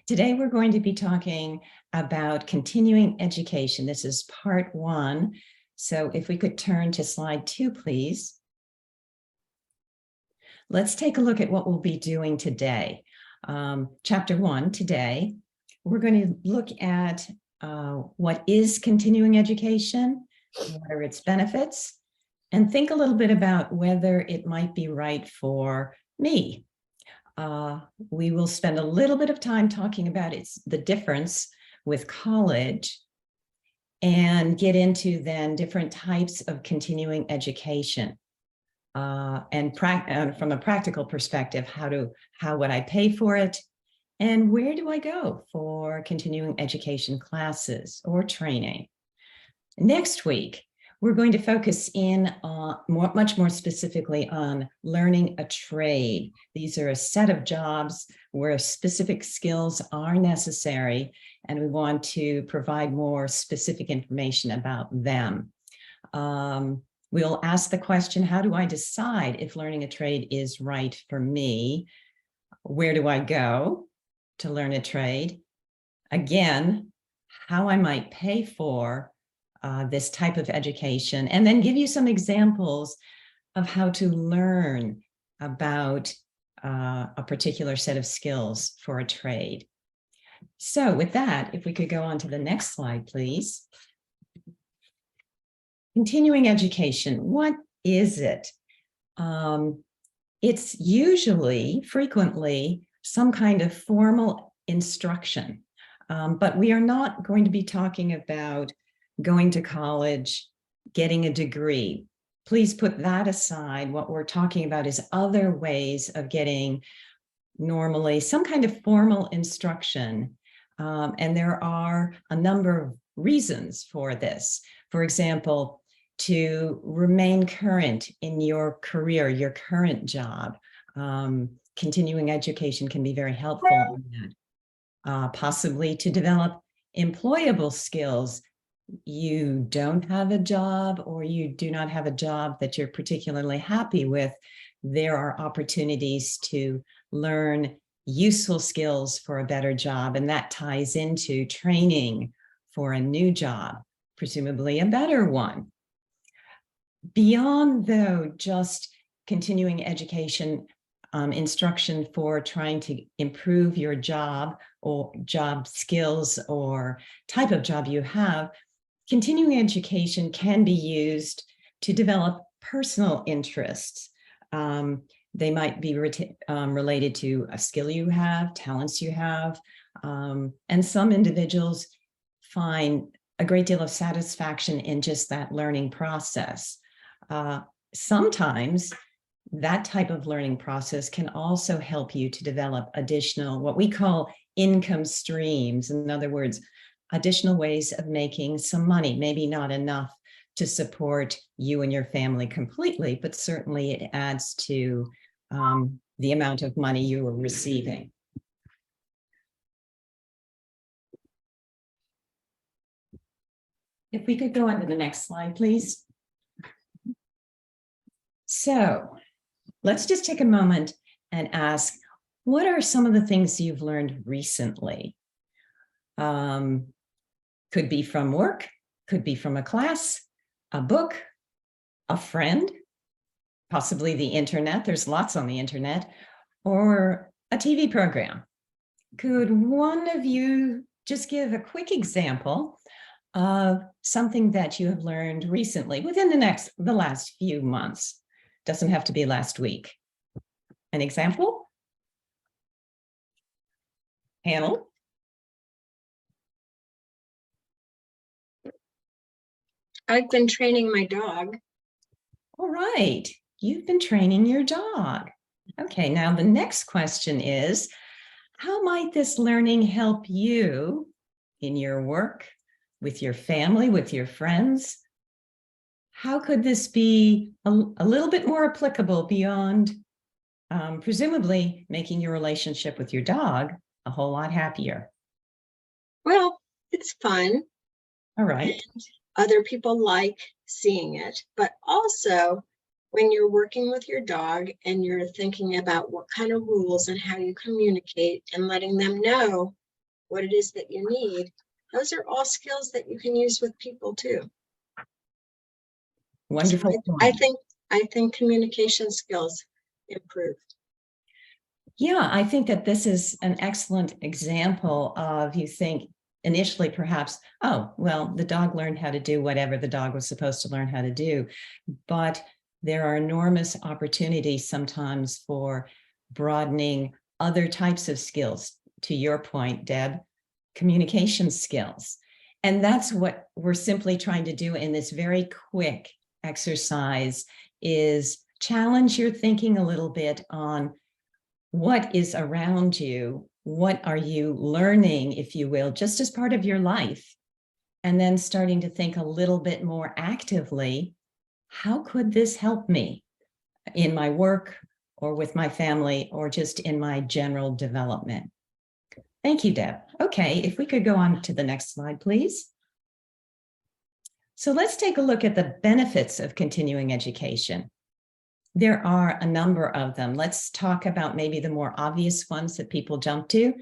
Today, we're going to be talking about continuing education. This is part 1. So if we could turn to slide 2, please. Let's take a look at what we'll be doing today. Chapter 1 today, we're going to look at what is continuing education, what are its benefits, and think a little bit about whether it might be right for me. We will spend a little bit of time talking about the difference with college and get into then different types of continuing education. And from a practical perspective, how would I pay for it? And where do I go for continuing education classes or training? Next week, we're going to focus in much more specifically on learning a trade. These are a set of jobs where specific skills are necessary, and we want to provide more specific information about them. We'll ask the question, how do I decide if learning a trade is right for me? Where do I go to learn a trade? Again, how I might pay for this type of education, and then give you some examples of how to learn about a particular set of skills for a trade. So with that, if we could go on to the next slide, please. Continuing education, what is it? It's frequently, some kind of formal instruction, but we are not going to be talking about going to college, getting a degree. Please put that aside. What we're talking about is other ways of getting normally some kind of formal instruction. And there are a number of reasons for this. For example, to remain current in your career, your current job. Continuing education can be very helpful in that. Possibly to develop employable skills. You don't have a job, or you do not have a job that you're particularly happy with, there are opportunities to learn useful skills for a better job, and that ties into training for a new job, presumably a better one. Beyond, though, just continuing education instruction for trying to improve your job or job skills or type of job you have, continuing education can be used to develop personal interests. They might be related to a skill you have, talents you have, and some individuals find a great deal of satisfaction in just that learning process. Sometimes that type of learning process can also help you to develop additional, what we call income streams. In other words, additional ways of making some money, maybe not enough to support you and your family completely, but certainly it adds to the amount of money you are receiving. If we could go on to the next slide, please. So let's just take a moment and ask, what are some of the things you've learned recently? Could be from work, could be from a class, a book, a friend, possibly the internet. There's lots on the internet, or a TV program. Could one of you just give a quick example of something that you have learned recently within the last few months? Doesn't have to be last week. An example? Panel? I've been training my dog. All right, you've been training your dog. Okay, now the next question is, how might this learning help you in your work, with your family, with your friends? How could this be a little bit more applicable beyond presumably making your relationship with your dog a whole lot happier? Well, it's fun. All right. Other people like seeing it, but also when you're working with your dog and you're thinking about what kind of rules and how you communicate and letting them know what it is that you need, those are all skills that you can use with people too. So Wonderful I point. think communication skills improve. Yeah, I think that this is an excellent example of, you think initially perhaps, oh, well, the dog learned how to do whatever the dog was supposed to learn how to do. But there are enormous opportunities sometimes for broadening other types of skills. To your point, Deb, communication skills. And that's what we're simply trying to do in this very quick exercise, is challenge your thinking a little bit on what is around you, what are you learning, if you will, just as part of your life, and then starting to think a little bit more actively, how could this help me in my work or with my family or just in my general development? Thank you, Deb. Okay, if we could go on to the next slide, please. So let's take a look at the benefits of continuing education. There are a number of them. Let's talk about maybe the more obvious ones that people jump to.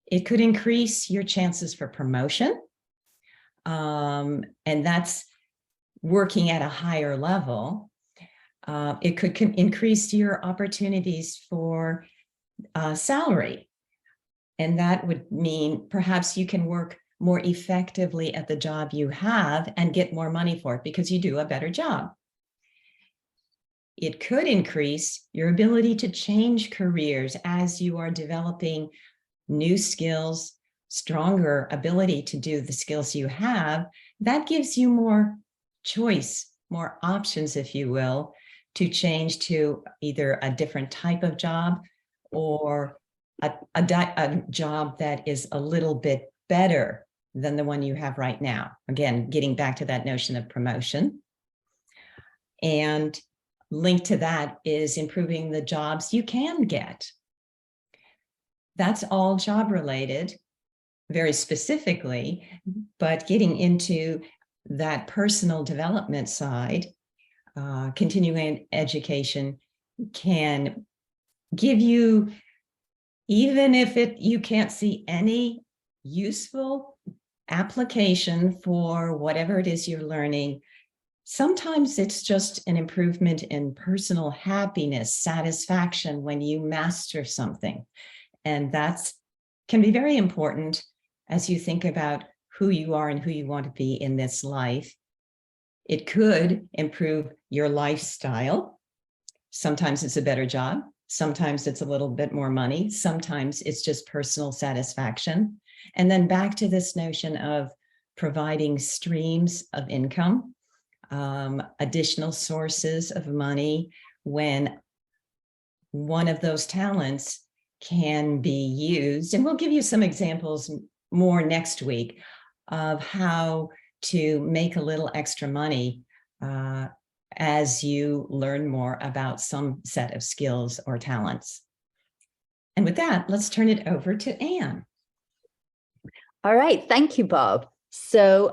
It could increase your chances for promotion. And that's working at a higher level. It could increase your opportunities for salary. And that would mean perhaps you can work more effectively at the job you have and get more money for it because you do a better job. It could increase your ability to change careers as you are developing new skills, stronger ability to do the skills you have. That gives you more choice, more options, if you will, to change to either a different type of job or a job that is a little bit better than the one you have right now. Again, getting back to that notion of promotion. And linked to that is improving the jobs you can get. That's all job related, very specifically, but getting into that personal development side, continuing education can give you, even if you can't see any useful application for whatever it is you're learning, sometimes it's just an improvement in personal happiness, satisfaction when you master something. And that can be very important as you think about who you are and who you want to be in this life. It could improve your lifestyle. Sometimes it's a better job. Sometimes it's a little bit more money. Sometimes it's just personal satisfaction. And then back to this notion of providing streams of income, additional sources of money when one of those talents can be used. And we'll give you some examples more next week of how to make a little extra money as you learn more about some set of skills or talents. And with that, let's turn it over to Anne. All right, thank you, Bob. So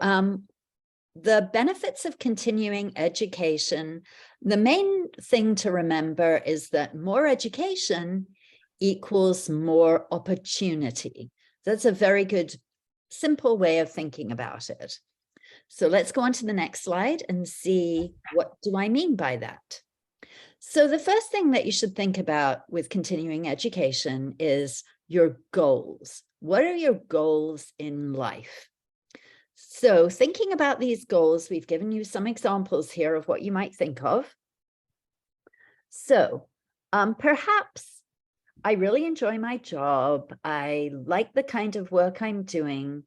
the benefits of continuing education, the main thing to remember is that more education equals more opportunity. That's a very good, simple way of thinking about it. So let's go on to the next slide and see, what do I mean by that? So the first thing that you should think about with continuing education is your goals. What are your goals in life? So thinking about these goals, we've given you some examples here of what you might think of. So perhaps I really enjoy my job. I like the kind of work I'm doing,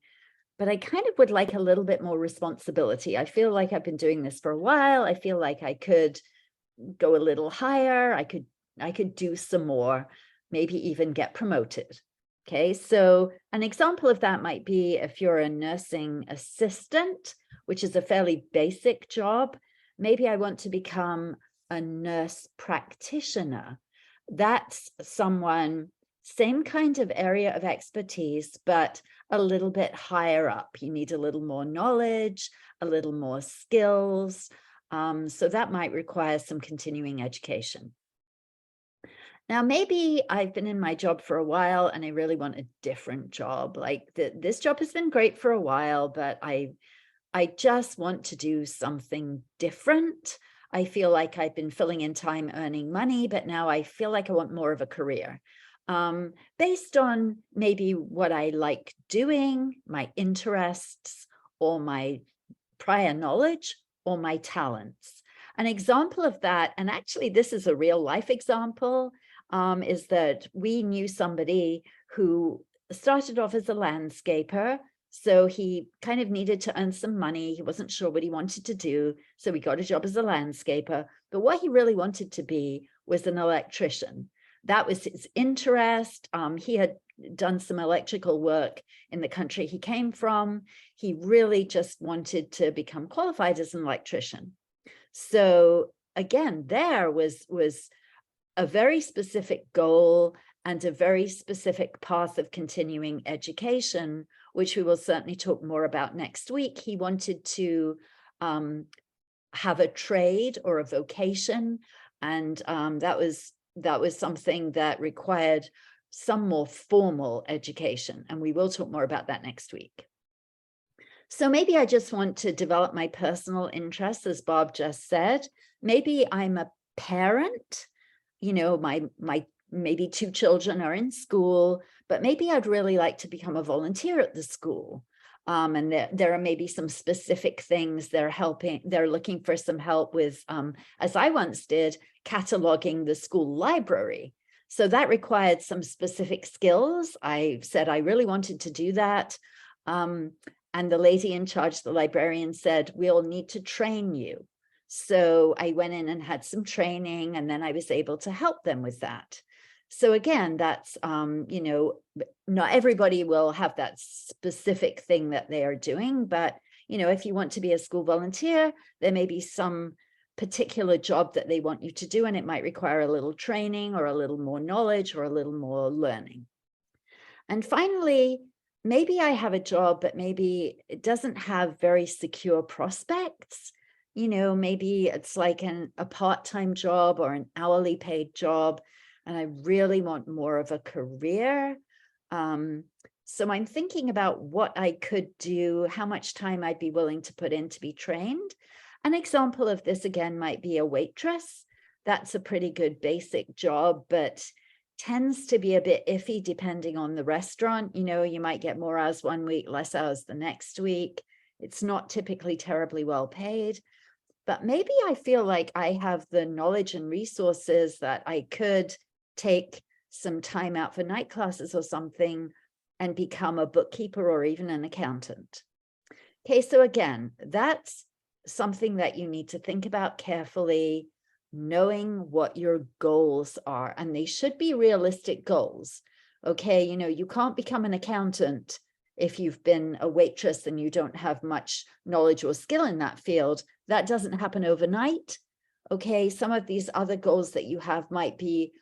but I kind of would like a little bit more responsibility. I feel like I've been doing this for a while. I feel like I could go a little higher. I could do some more, maybe even get promoted. Okay, so an example of that might be if you're a nursing assistant, which is a fairly basic job. Maybe I want to become a nurse practitioner. That's someone, same kind of area of expertise, but a little bit higher up. You need a little more knowledge, a little more skills. So that might require some continuing education. Now, maybe I've been in my job for a while and I really want a different job. Like this job has been great for a while, but I just want to do something different. I feel like I've been filling in time earning money, but now I feel like I want more of a career. Based on maybe what I like doing, my interests, or my prior knowledge, or my talents. An example of that, and actually this is a real life example, is that we knew somebody who started off as a landscaper. So he kind of needed to earn some money. He wasn't sure what he wanted to do. So he got a job as a landscaper. But what he really wanted to be was an electrician. That was his interest. He had done some electrical work in the country he came from. He really just wanted to become qualified as an electrician. So again, there was a very specific goal and a very specific path of continuing education, which we will certainly talk more about next week. He wanted to have a trade or a vocation, and that was something that required some more formal education, and we will talk more about that next week. So maybe I just want to develop my personal interests, as Bob just said. Maybe I'm a parent, you know, my maybe 2 children are in school, but maybe I'd really like to become a volunteer at the school. And there are maybe some specific things they're looking for some help with, as I once did, cataloging the school library. So that required some specific skills. I said I really wanted to do that. And the lady in charge, the librarian, said, we'll need to train you. So I went in and had some training, and then I was able to help them with that. So again, that's, you know, not everybody will have that specific thing that they are doing, but, you know, if you want to be a school volunteer, there may be some particular job that they want you to do, and it might require a little training or a little more knowledge or a little more learning. And finally, maybe I have a job, but maybe it doesn't have very secure prospects. You know, maybe it's like a part-time job or an hourly paid job, and I really want more of a career. So I'm thinking about what I could do, how much time I'd be willing to put in to be trained. An example of this, again, might be a waitress. That's a pretty good basic job, but tends to be a bit iffy depending on the restaurant. You know, you might get more hours one week, less hours the next week. It's not typically terribly well paid. But maybe I feel like I have the knowledge and resources that I could take some time out for night classes or something and become a bookkeeper or even an accountant. Okay, so again, that's something that you need to think about carefully, knowing what your goals are, and they should be realistic goals. Okay, you know, you can't become an accountant if you've been a waitress and you don't have much knowledge or skill in that field. That doesn't happen overnight. Okay, some of these other goals that you have might be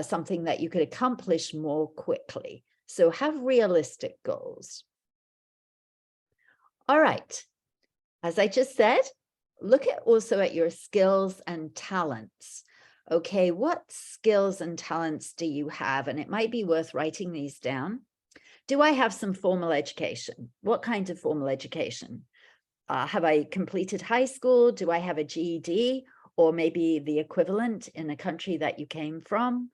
something that you could accomplish more quickly. So have realistic goals. All right, as I just said, look also at your skills and talents. Okay, what skills and talents do you have? And it might be worth writing these down. Do I have some formal education? What kind of formal education? Have I completed high school? Do I have a GED or maybe the equivalent in a country that you came from?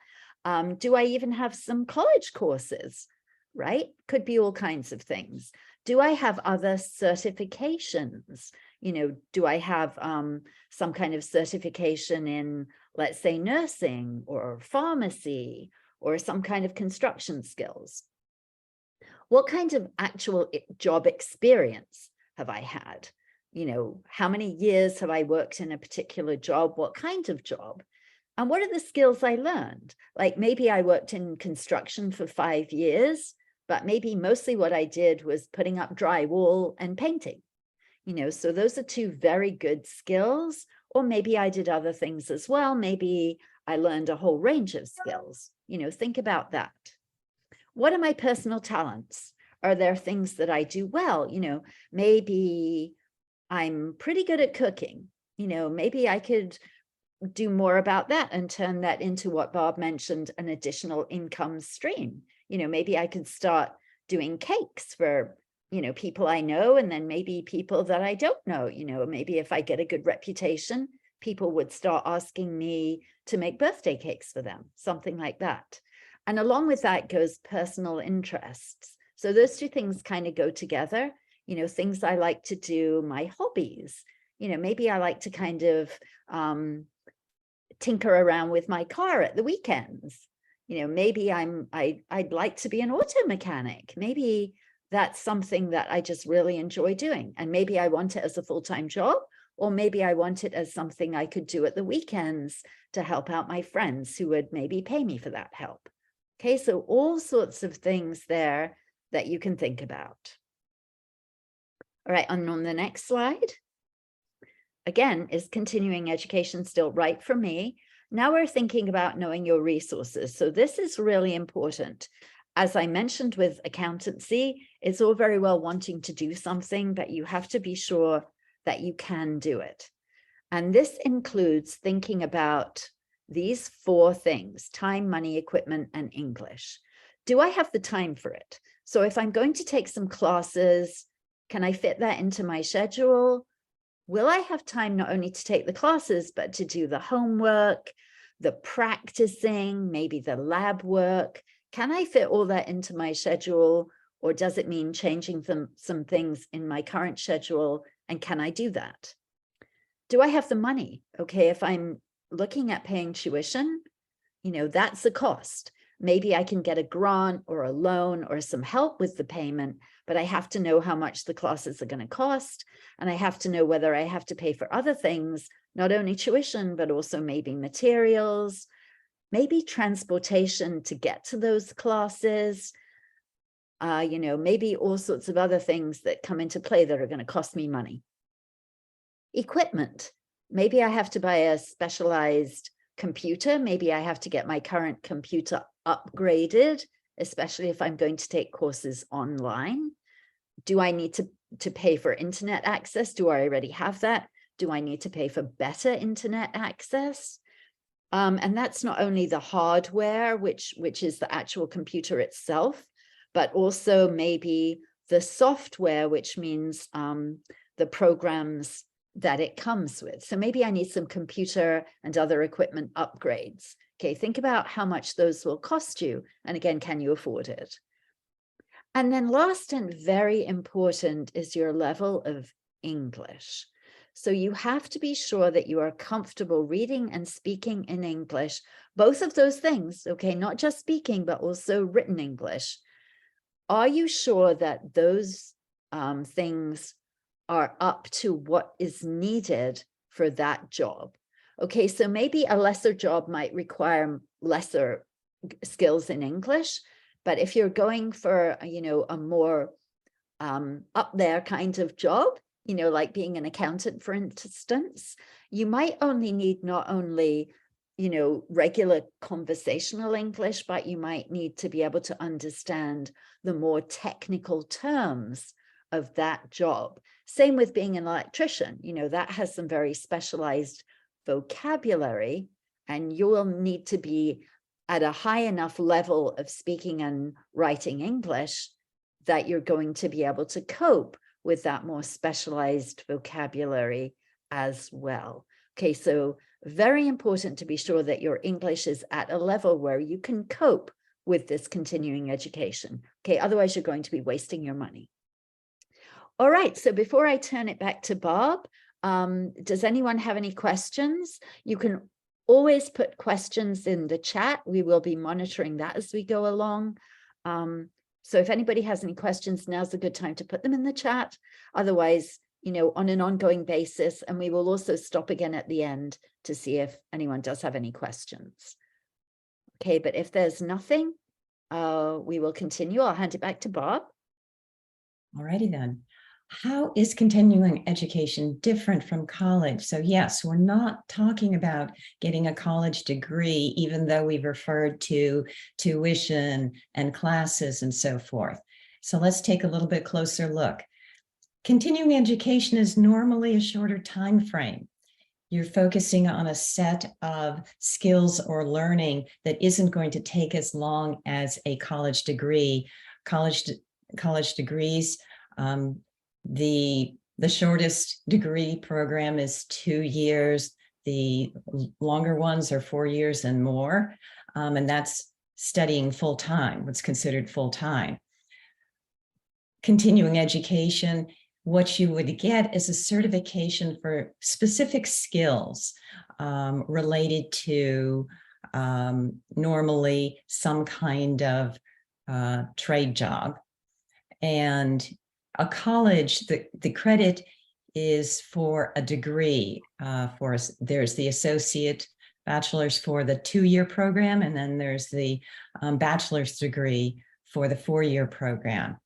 Do I even have some college courses, right? Could be all kinds of things. Do I have other certifications? You know, do I have some kind of certification in, let's say, nursing or pharmacy or some kind of construction skills? What kind of actual job experience have I had? You know, how many years have I worked in a particular job? What kind of job? And what are the skills I learned? Like maybe I worked in construction for 5 years, but maybe mostly what I did was putting up drywall and painting. You know, so those are 2 very good skills. Or maybe I did other things as well. Maybe I learned a whole range of skills. You know, think about that. What are my personal talents? Are there things that I do well? You know, maybe I'm pretty good at cooking. maybe I could do more about that and turn that into what Bob mentioned, an additional income stream. Maybe I could start doing cakes for, people I know, and then maybe people that I don't know. Maybe if I get a good reputation, people would start asking me to make birthday cakes for them, something like that. And along with that goes personal interests. So those two things kind of go together, things I like to do, my hobbies. Maybe I like to kind of tinker around with my car at the weekends. Maybe I'd like to be an auto mechanic. Maybe that's something that I just really enjoy doing. And maybe I want it as a full-time job, or maybe I want it as something I could do at the weekends to help out my friends who would maybe pay me for that help. Okay, so all sorts of things there that you can think about. All right, and on the next slide, again, is continuing education still right for me? Now we're thinking about knowing your resources. So this is really important. As I mentioned with accountancy, it's all very well wanting to do something, but you have to be sure that you can do it. And this includes thinking about these 4 things: time, money, equipment, and English. Do I have the time for it? So if I'm going to take some classes, can I fit that into my schedule? Will I have time not only to take the classes, but to do the homework, the practicing, maybe the lab work? Can I fit all that into my schedule, or does it mean changing some things in my current schedule? And can I do that? Do I have the money? Okay, if I'm looking at paying tuition, that's a cost. Maybe I can get a grant or a loan or some help with the payment, but I have to know how much the classes are going to cost. And I have to know whether I have to pay for other things, not only tuition, but also maybe materials, maybe transportation to get to those classes, maybe all sorts of other things that come into play that are going to cost me money. Equipment. Maybe I have to buy a specialized computer. Maybe I have to get my current computer upgraded, especially if I'm going to take courses online. Do I need to pay for internet access? Do I already have that? Do I need to pay for better internet access? And that's not only the hardware, which is the actual computer itself, but also maybe the software, which means the programs that it comes with. So maybe I need some computer and other equipment upgrades. Okay, think about how much those will cost you. And again, can you afford it? And then last and very important is your level of English. So you have to be sure that you are comfortable reading and speaking in English, both of those things, okay, not just speaking, but also written English. Are you sure that those things are up to what is needed for that job? Okay, so maybe a lesser job might require lesser skills in English, but if you're going for, a more up there kind of job, like being an accountant, for instance, you might only need not only, regular conversational English, but you might need to be able to understand the more technical terms of that job. Same with being an electrician, that has some very specialized vocabulary, and you will need to be at a high enough level of speaking and writing English that you're going to be able to cope with that more specialized vocabulary as well. Okay, so very important to be sure that your English is at a level where you can cope with this continuing education. Okay, otherwise you're going to be wasting your money. All right, so before I turn it back to Bob, does anyone have any questions? You can always put questions in the chat. We will be monitoring that as we go along. So if anybody has any questions, now's a good time to put them in the chat. Otherwise, on an ongoing basis, and we will also stop again at the end to see if anyone does have any questions. Okay, but if there's nothing, we will continue. I'll hand it back to Bob. All righty then. How is continuing education different from college? So yes, we're not talking about getting a college degree, even though we've referred to tuition and classes and so forth. So let's take a little bit closer look. Continuing education is normally a shorter time frame. You're focusing on a set of skills or learning that isn't going to take as long as a college degree. College degrees, the shortest degree program is 2 years. The longer ones are 4 years and more. And that's studying full time, what's considered full time. Continuing education, what you would get is a certification for specific skills related to normally some kind of trade job. And a college, the credit is for a degree. There's the associate bachelor's for the 2-year program, and then there's the bachelor's degree for the 4-year program.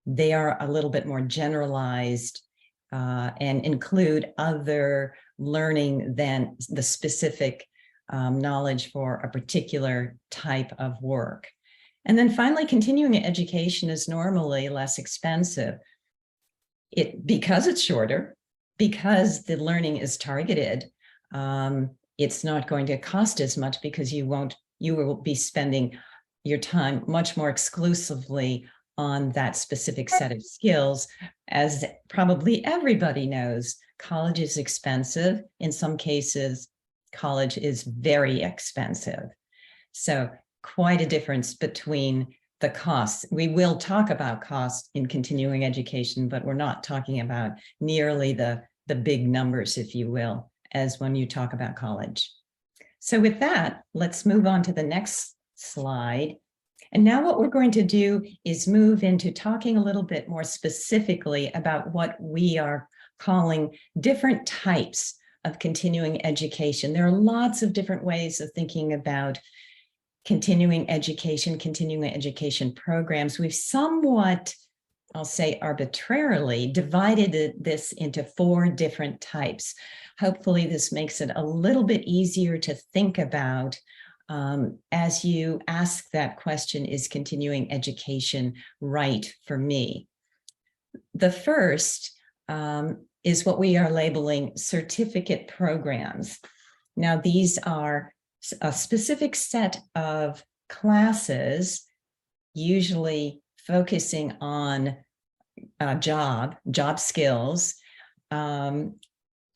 They are a little bit more generalized and include other learning than the specific knowledge for a particular type of work. And then finally, continuing education is normally less expensive. Because it's shorter, because the learning is targeted, it's not going to cost as much because you will be spending your time much more exclusively on that specific set of skills. As probably everybody knows, college is expensive. In some cases, college is very expensive. So quite a difference between the costs. We will talk about costs in continuing education, but we're not talking about nearly the big numbers, if you will, as when you talk about college. So with that, let's move on to the next slide. And now what we're going to do is move into talking a little bit more specifically about what we are calling different types of continuing education. There are lots of different ways of thinking about continuing education programs. We've somewhat, I'll say arbitrarily, divided this into 4 different types. Hopefully this makes it a little bit easier to think about as you ask that question, is continuing education right for me? The first is what we are labeling certificate programs. Now, these are a specific set of classes, usually focusing on job skills, and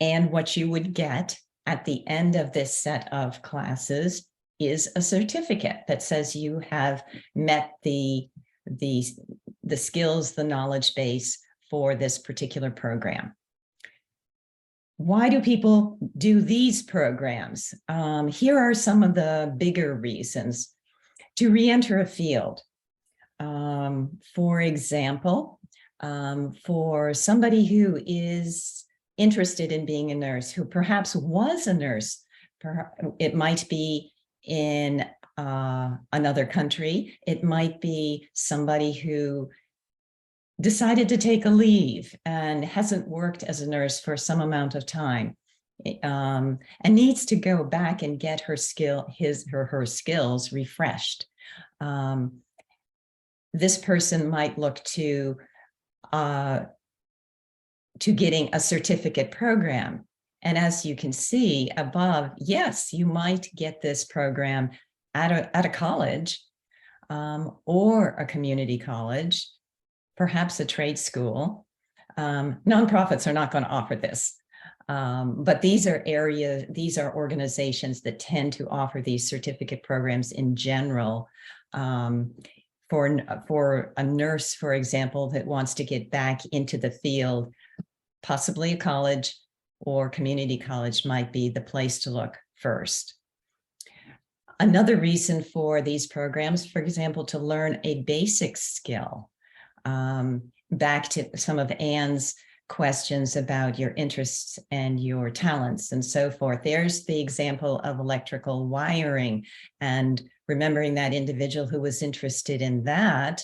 what you would get at the end of this set of classes is a certificate that says you have met the skills, the knowledge base for this particular program. Why do people do these programs? Here are some of the bigger reasons. To re-enter a field. For example, for somebody who is interested in being a nurse, who perhaps was a nurse, it might be in another country, it might be somebody who decided to take a leave and hasn't worked as a nurse for some amount of time, and needs to go back and get her skills refreshed. This person might look to getting a certificate program. And as you can see above, yes, you might get this program at a college or a community college, perhaps a trade school. Nonprofits are not going to offer this, but these are organizations that tend to offer these certificate programs in general. For a nurse, for example, that wants to get back into the field, possibly a college or community college might be the place to look first. Another reason for these programs, for example, to learn a basic skill. Back to some of Anne's questions about your interests and your talents and so forth. There's the example of electrical wiring, and remembering that individual who was interested in that,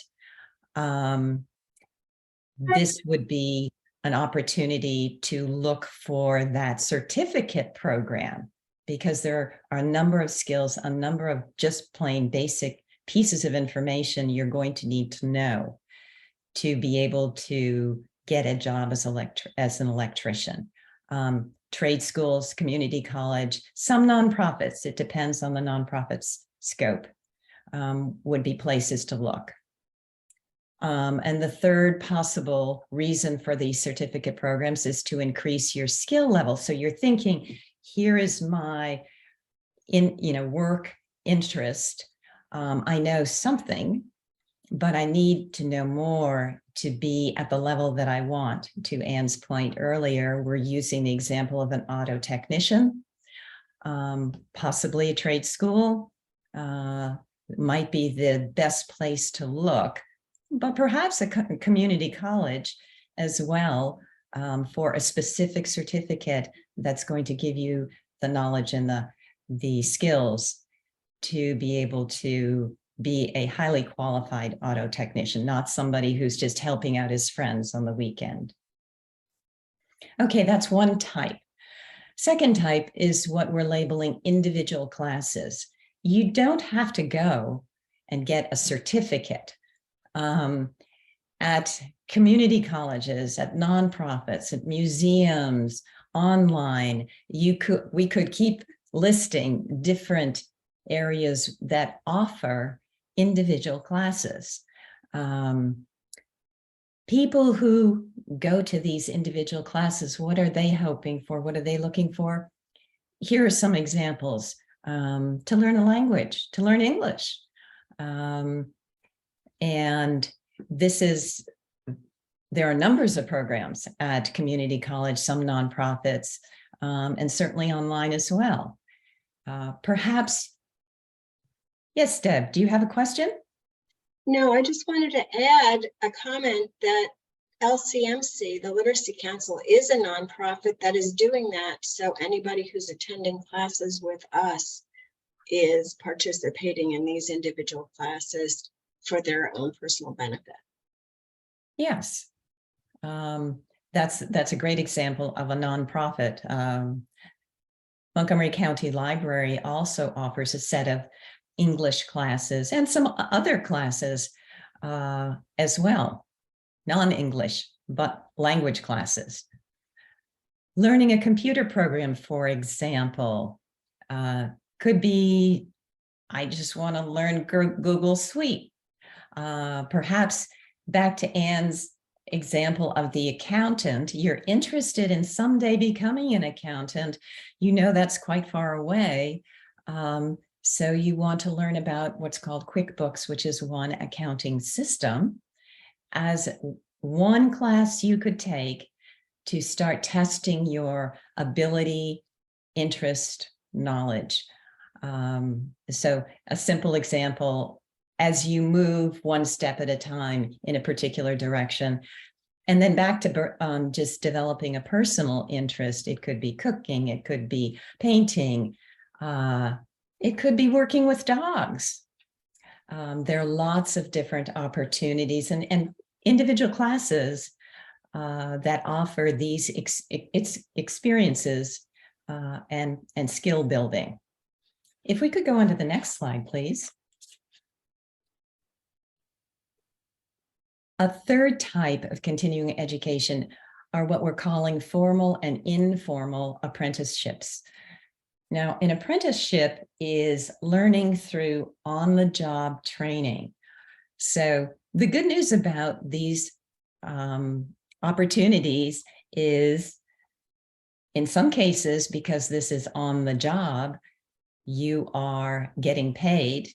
this would be an opportunity to look for that certificate program, because there are a number of skills, a number of just plain basic pieces of information you're going to need to know to be able to get a job as an electrician. trade schools, community college, some nonprofits, it depends on the nonprofit's scope, would be places to look. And the third possible reason for these certificate programs is to increase your skill level. So you're thinking, here is my work interest. I know something, but I need to know more to be at the level that I want. To Anne's point earlier, we're using the example of an auto technician, possibly a trade school, might be the best place to look, but perhaps a community college as well, for a specific certificate that's going to give you the knowledge and the skills to be able to be a highly qualified auto technician, not somebody who's just helping out his friends on the weekend. Okay, that's one type. Second type is what we're labeling individual classes. You don't have to go and get a certificate. At community colleges, at nonprofits, at museums, online, we could keep listing different areas that offer individual classes. People who go to these individual classes, what are they hoping for? What are they looking for? Here are some examples. To learn a language, to learn English. And there are numbers of programs at community college, some nonprofits, and certainly online as well. Perhaps, yes, Deb, do you have a question? No, I just wanted to add a comment that LCMC, the Literacy Council, is a nonprofit that is doing that. So anybody who's attending classes with us is participating in these individual classes for their own personal benefit. Yes, that's a great example of a nonprofit. Montgomery County Library also offers a set of English classes and some other classes as well, non-English, but language classes. Learning a computer program, for example, could be, I just want to learn Google Suite. Perhaps back to Anne's example of the accountant, you're interested in someday becoming an accountant. You know that's quite far away. So you want to learn about what's called QuickBooks, which is one accounting system, as one class you could take to start testing your ability, interest, knowledge. So a simple example, as you move one step at a time in a particular direction, and then back to just developing a personal interest. It could be cooking, it could be painting, it could be working with dogs. There are lots of different opportunities and individual classes that offer these experiences and skill building. If we could go on to the next slide, please. A third type of continuing education are what we're calling formal and informal apprenticeships. Now, an apprenticeship is learning through on-the-job training. So the good news about these opportunities is, in some cases, because this is on the job, you are getting paid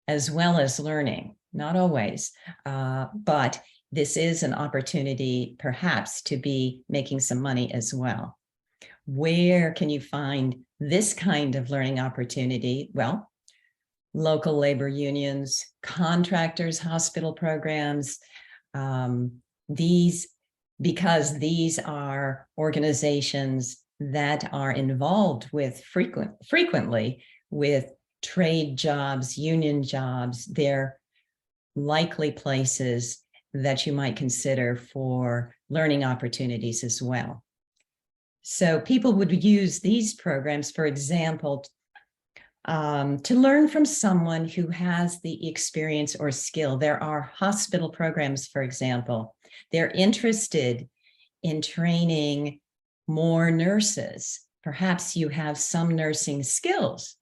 as well as learning. Not always, but this is an opportunity perhaps to be making some money as well. Where can you find this kind of learning opportunity? Well, local labor unions, contractors, hospital programs, because these are organizations that are involved with frequently with trade jobs, union jobs. They're likely places that you might consider for learning opportunities as well. So people would use these programs, for example, to learn from someone who has the experience or skill. There are hospital programs, for example. They're interested in training more nurses. Perhaps you have some nursing skills,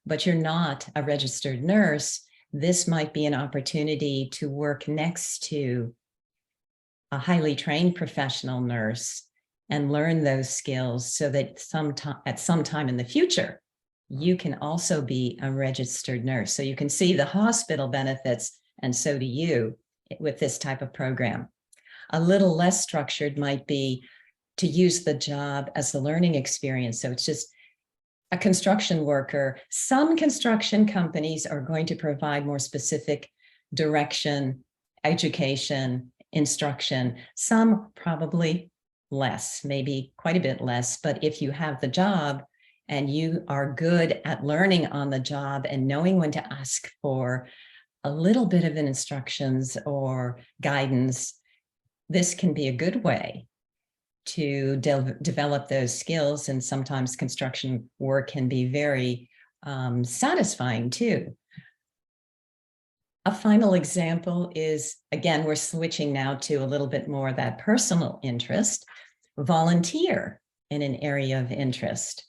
but you're not a registered nurse. This might be an opportunity to work next to a highly trained professional nurse and learn those skills so that at some time in the future, you can also be a registered nurse. So you can see the hospital benefits, and so do you with this type of program. A little less structured might be to use the job as a learning experience. So it's just a construction worker. Some construction companies are going to provide more specific direction, education, instruction. Some probably less, maybe quite a bit less. But if you have the job and you are good at learning on the job and knowing when to ask for a little bit of instructions or guidance, this can be a good way to develop those skills. And sometimes construction work can be very satisfying too. A final example is, again, we're switching now to a little bit more of that personal interest, volunteer in an area of interest.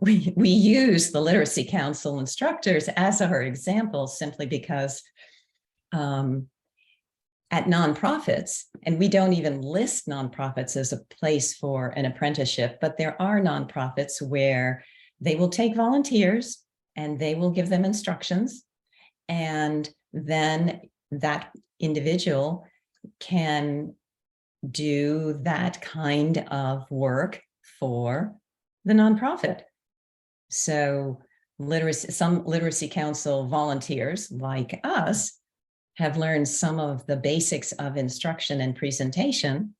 We use the Literacy Council instructors as our example simply because at nonprofits, and we don't even list nonprofits as a place for an apprenticeship, but there are nonprofits where they will take volunteers and they will give them instructions, and then that individual can do that kind of work for the nonprofit. So some Literacy Council volunteers like us have learned some of the basics of instruction and presentation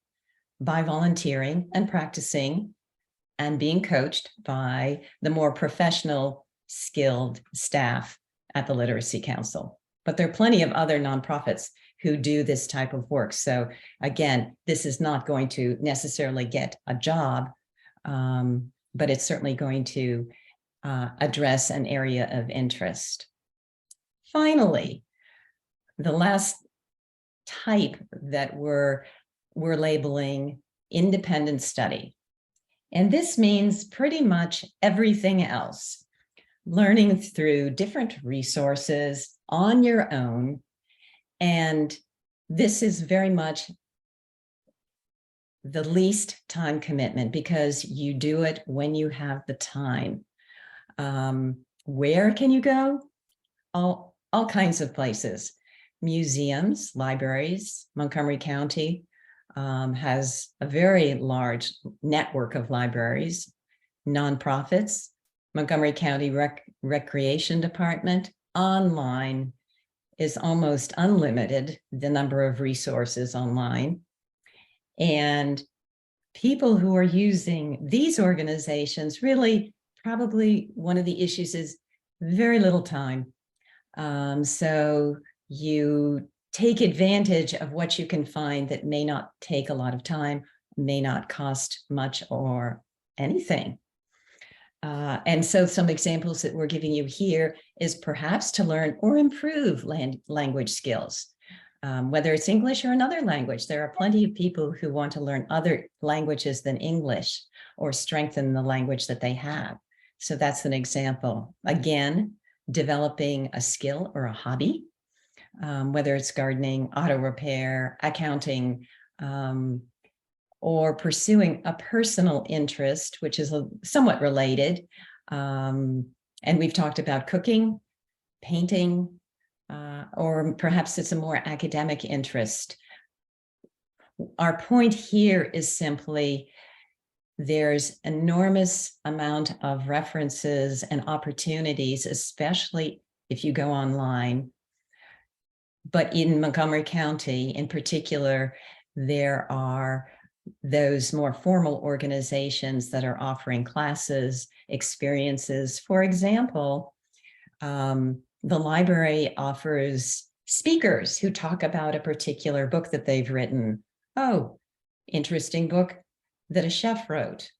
by volunteering and practicing and being coached by the more professional, skilled staff at the Literacy Council. But there are plenty of other nonprofits who do this type of work. So again, this is not going to necessarily get a job, but it's certainly going to address an area of interest. Finally, the last type that we're labeling independent study. And this means pretty much everything else. Learning through different resources on your own. And this is very much the least time commitment because you do it when you have the time. Where can you go? All kinds of places. Museums, libraries. Montgomery County has a very large network of libraries, nonprofits, Montgomery County Recreation Department. Online is almost unlimited, the number of resources online. And people who are using these organizations, really, probably one of the issues is very little time. So you take advantage of what you can find that may not take a lot of time, may not cost much or anything. And so some examples that we're giving you here is perhaps to learn or improve language skills, whether it's English or another language. There are plenty of people who want to learn other languages than English or strengthen the language that they have. So that's an example. Again, developing a skill or a hobby, whether it's gardening, auto repair, accounting, or pursuing a personal interest, which is somewhat related. And we've talked about cooking, painting, or perhaps it's a more academic interest. Our point here is simply there's enormous amount of references and opportunities, especially if you go online. But in Montgomery County in particular, there are those more formal organizations that are offering classes, experiences. For example, the library offers speakers who talk about a particular book that they've written. Oh, interesting book that a chef wrote.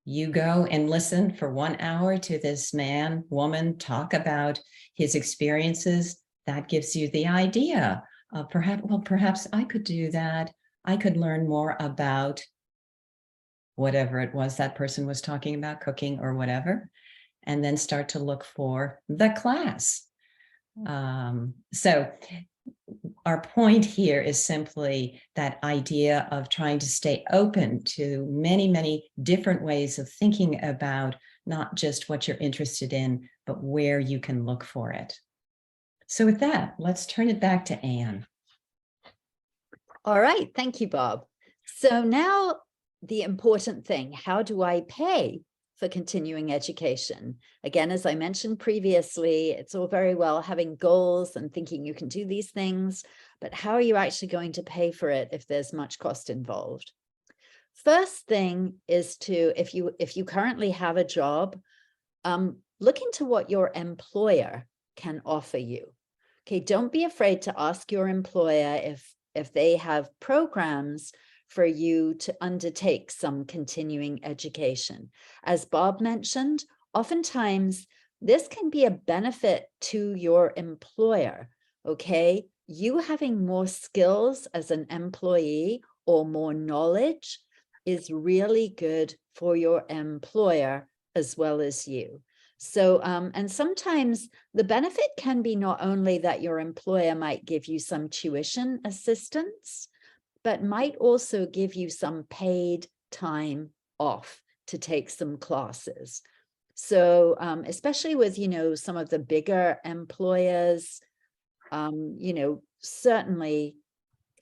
You go and listen for 1 hour to this man, woman talk about his experiences. That gives you the idea of perhaps I could do that. I could learn more about whatever it was that person was talking about, cooking or whatever, and then start to look for the class. So our point here is simply that idea of trying to stay open to many, many different ways of thinking about not just what you're interested in, but where you can look for it. So with that, let's turn it back to Anne. All right, thank you, Bob. So now the important thing, how do I pay for continuing education? Again, as I mentioned previously, it's all very well having goals and thinking you can do these things, but how are you actually going to pay for it if there's much cost involved? First thing is to, if you currently have a job, look into what your employer can offer you. Okay, don't be afraid to ask your employer if they have programs for you to undertake some continuing education. As Bob mentioned, oftentimes this can be a benefit to your employer, okay? You having more skills as an employee or more knowledge is really good for your employer as well as you. So, and sometimes the benefit can be not only that your employer might give you some tuition assistance, but might also give you some paid time off to take some classes. So, especially with, some of the bigger employers, certainly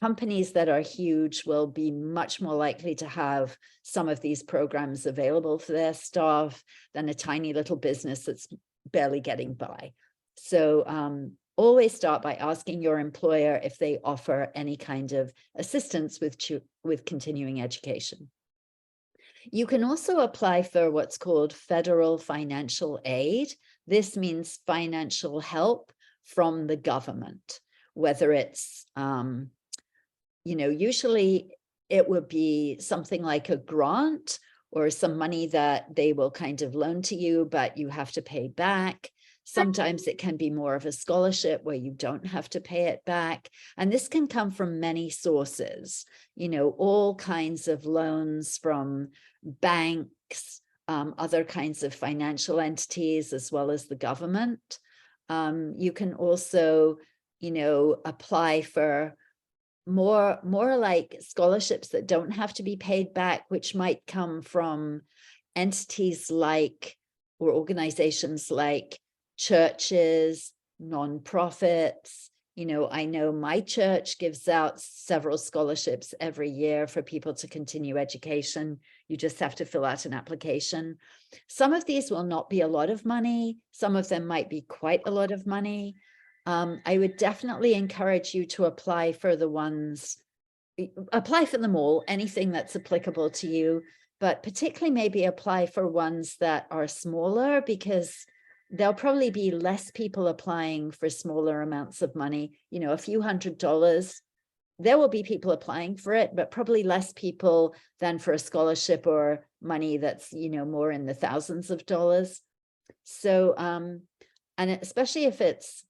companies that are huge will be much more likely to have some of these programs available for their staff than a tiny little business that's barely getting by. So always start by asking your employer if they offer any kind of assistance with continuing education. You can also apply for what's called federal financial aid. This means financial help from the government, whether it's usually it would be something like a grant or some money that they will kind of loan to you, but you have to pay back. Sometimes it can be more of a scholarship where you don't have to pay it back. And this can come from many sources, all kinds of loans from banks, other kinds of financial entities, as well as the government. You can also, apply for more like scholarships that don't have to be paid back, which might come from entities like, or organizations like churches, nonprofits. I know my church gives out several scholarships every year for people to continue education. You just have to fill out an application. Some of these will not be a lot of money. Some of them might be quite a lot of money. I would definitely encourage you to apply for them all, anything that's applicable to you, but particularly maybe apply for ones that are smaller, because there'll probably be less people applying for smaller amounts of money, a few $100s. There will be people applying for it, but probably less people than for a scholarship or money that's, more in the thousands of dollars. So, and especially if it's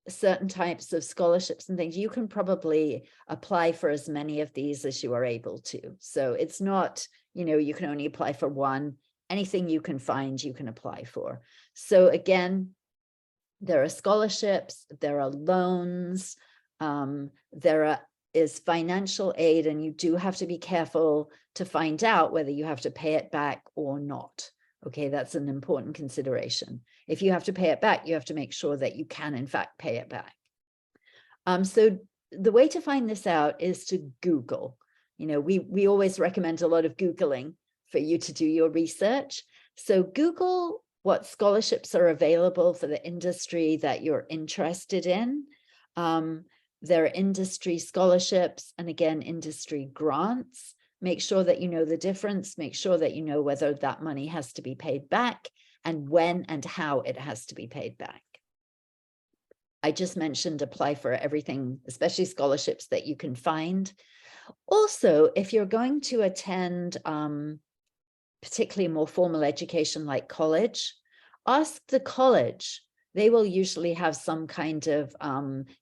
certain types of scholarships and things, you can probably apply for as many of these as you are able to. So it's not, you can only apply for one. Anything you can find, you can apply for. So again, there are scholarships, there are loans, there is financial aid, and you do have to be careful to find out whether you have to pay it back or not. Okay, that's an important consideration. If you have to pay it back, you have to make sure that you can, in fact, pay it back. So the way to find this out is to Google. We always recommend a lot of Googling for you to do your research. So Google what scholarships are available for the industry that you're interested in. There are industry scholarships and, again, industry grants. Make sure that you know the difference. Make sure that you know whether that money has to be paid back and when and how it has to be paid back. I just mentioned apply for everything, especially scholarships that you can find. Also, if you're going to attend particularly more formal education like college, ask the college. They will usually have some kind of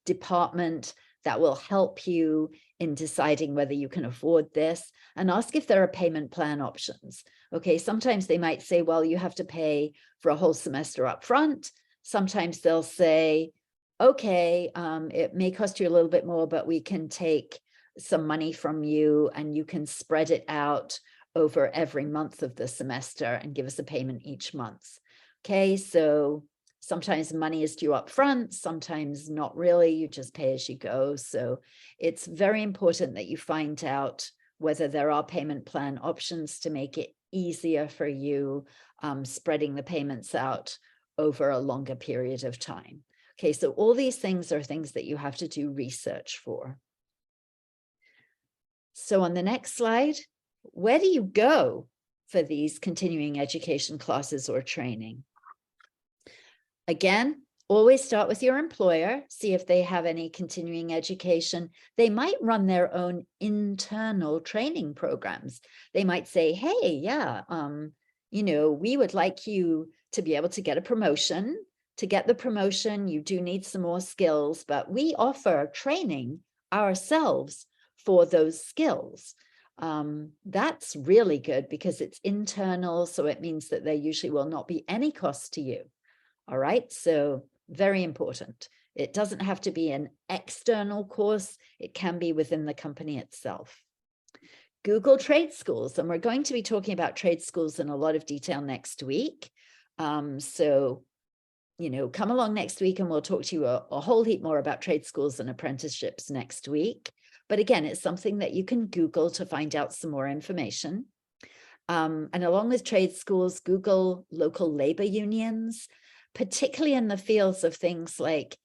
department that will help you in deciding whether you can afford this, and ask if there are payment plan options. Okay, sometimes they might say, well, you have to pay for a whole semester up front. Sometimes they'll say, okay, it may cost you a little bit more, but we can take some money from you and you can spread it out over every month of the semester and give us a payment each month. Okay, so sometimes money is due up front, sometimes not really, you just pay as you go. So it's very important that you find out whether there are payment plan options to make it easier for you, spreading the payments out over a longer period of time. Okay, so all these things are things that you have to do research for. So on the next slide, where do you go for these continuing education classes or training? Again, always start with your employer, see if they have any continuing education. They might run their own internal training programs. They might say, hey, yeah, you know, we would like you to be able to get a promotion. To get the promotion, you do need some more skills, but we offer training ourselves for those skills. That's really good because it's internal, so it means that there usually will not be any cost to you. All right, so very important. It doesn't have to be an external course. It can be within the company itself. Google trade schools, and we're going to be talking about trade schools in a lot of detail next week. So, you know, come along next week and we'll talk to you a whole heap more about trade schools and apprenticeships next week. But again, it's something that you can Google to find out some more information. And along with trade schools, Google local labor unions, particularly in the fields of things like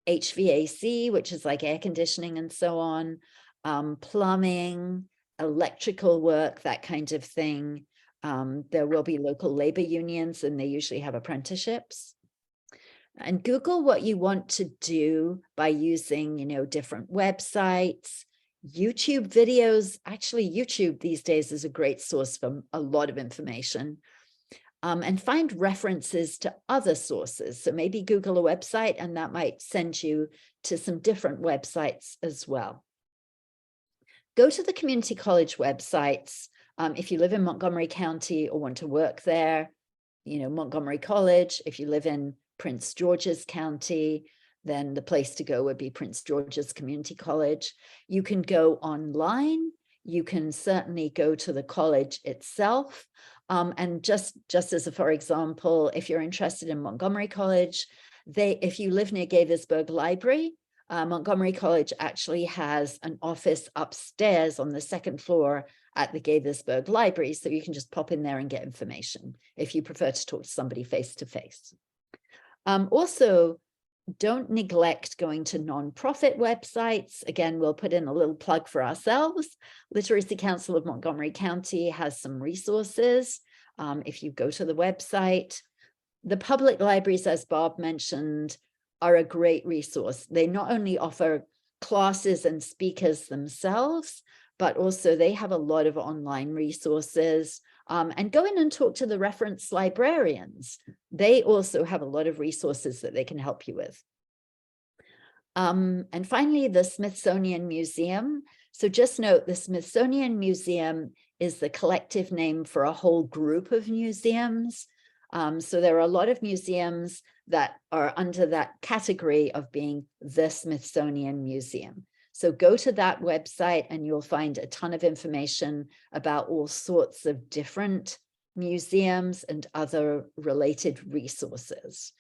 HVAC, which is like air conditioning and so on, plumbing, electrical work, that kind of thing. There will be local labor unions and they usually have apprenticeships. And Google what you want to do by using, you know, different websites, YouTube videos. Actually, YouTube these days is a great source for a lot of information. And find references to other sources. So maybe Google a website and that might send you to some different websites as well. Go to the community college websites. If you live in Montgomery County or want to work there, you know, Montgomery College. If you live in Prince George's County, then the place to go would be Prince George's Community College. You can go online. You can certainly go to the college itself. And just as a, for example, if you're interested in Montgomery College, if you live near Gaithersburg Library, Montgomery College actually has an office upstairs on the second floor at the Gaithersburg Library. So you can just pop in there and get information if you prefer to talk to somebody face to face. Also, don't neglect going to nonprofit websites. Again, we'll put in a little plug for ourselves. Literacy Council of Montgomery County has some resources. If you go to the website, the public libraries, as Bob mentioned, are a great resource. They not only offer classes and speakers themselves, but also they have a lot of online resources. And go in and talk to the reference librarians. They also have a lot of resources that they can help you with. And finally, the Smithsonian Museum. So just note the Smithsonian Museum is the collective name for a whole group of museums. So there are a lot of museums that are under that category of being the Smithsonian Museum. So go to that website and you'll find a ton of information about all sorts of different museums and other related resources.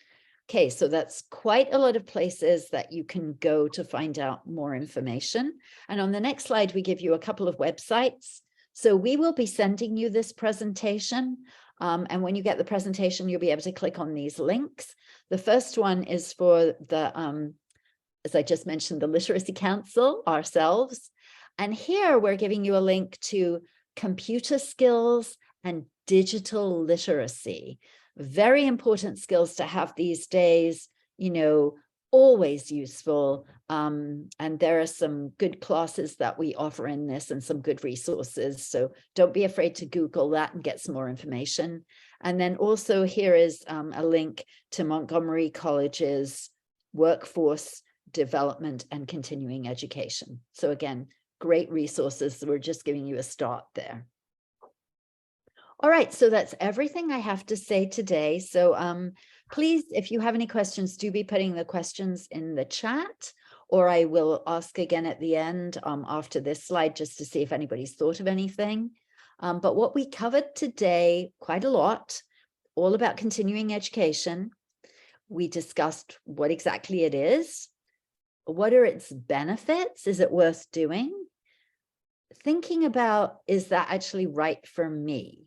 Okay, so that's quite a lot of places that you can go to find out more information. And on the next slide, we give you a couple of websites. So we will be sending you this presentation. And when you get the presentation, you'll be able to click on these links. The first one is for the as I just mentioned, the Literacy Council ourselves. And here we're giving you a link to computer skills and digital literacy. Very important skills to have these days, you know, always useful. And there are some good classes that we offer in this and some good resources. So don't be afraid to Google that and get some more information. And then also here is a link to Montgomery College's workforce development and continuing education. So again, great resources. We're just giving you a start there. All right, so that's everything I have to say today. So please, if you have any questions, do be putting the questions in the chat, or I will ask again at the end after this slide, just to see if anybody's thought of anything. But what we covered today, quite a lot, all about continuing education. We discussed what exactly it is. What are its benefits? Is it worth doing? Thinking about, is that actually right for me?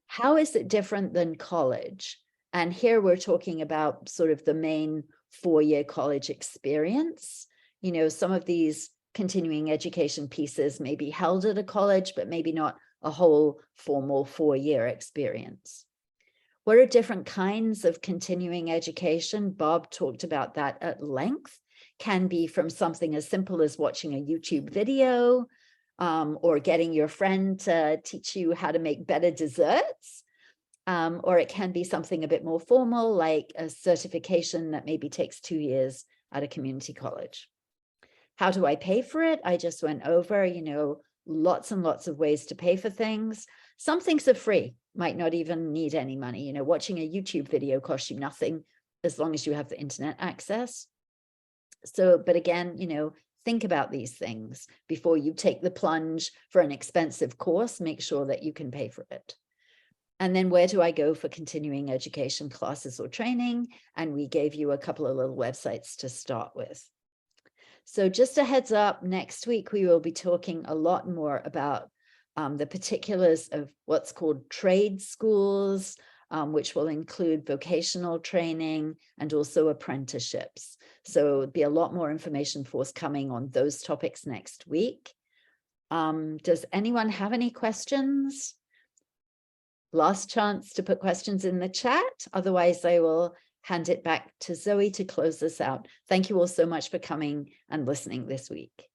How is it different than college? And here we're talking about sort of the main 4-year college experience. You know, some of these continuing education pieces may be held at a college, but maybe not a whole formal 4-year experience. What are different kinds of continuing education? Bob talked about that at length. Can be from something as simple as watching a YouTube video, or getting your friend to teach you how to make better desserts. Or it can be something a bit more formal, like a certification that maybe takes 2 years at a community college. How do I pay for it? I just went over, you know, lots and lots of ways to pay for things. Some things are free, might not even need any money. You know, watching a YouTube video costs you nothing as long as you have the internet access. So, but again, you know, think about these things before you take the plunge for an expensive course. Make sure that you can pay for it. And then where do I go for continuing education classes or training? And we gave you a couple of little websites to start with. So just a heads up, next week we will be talking a lot more about the particulars of what's called trade schools, which will include vocational training and also apprenticeships. So there'll be a lot more information forthcoming on those topics next week. Does anyone have any questions? Last chance to put questions in the chat. Otherwise, I will hand it back to Zoe to close this out. Thank you all so much for coming and listening this week.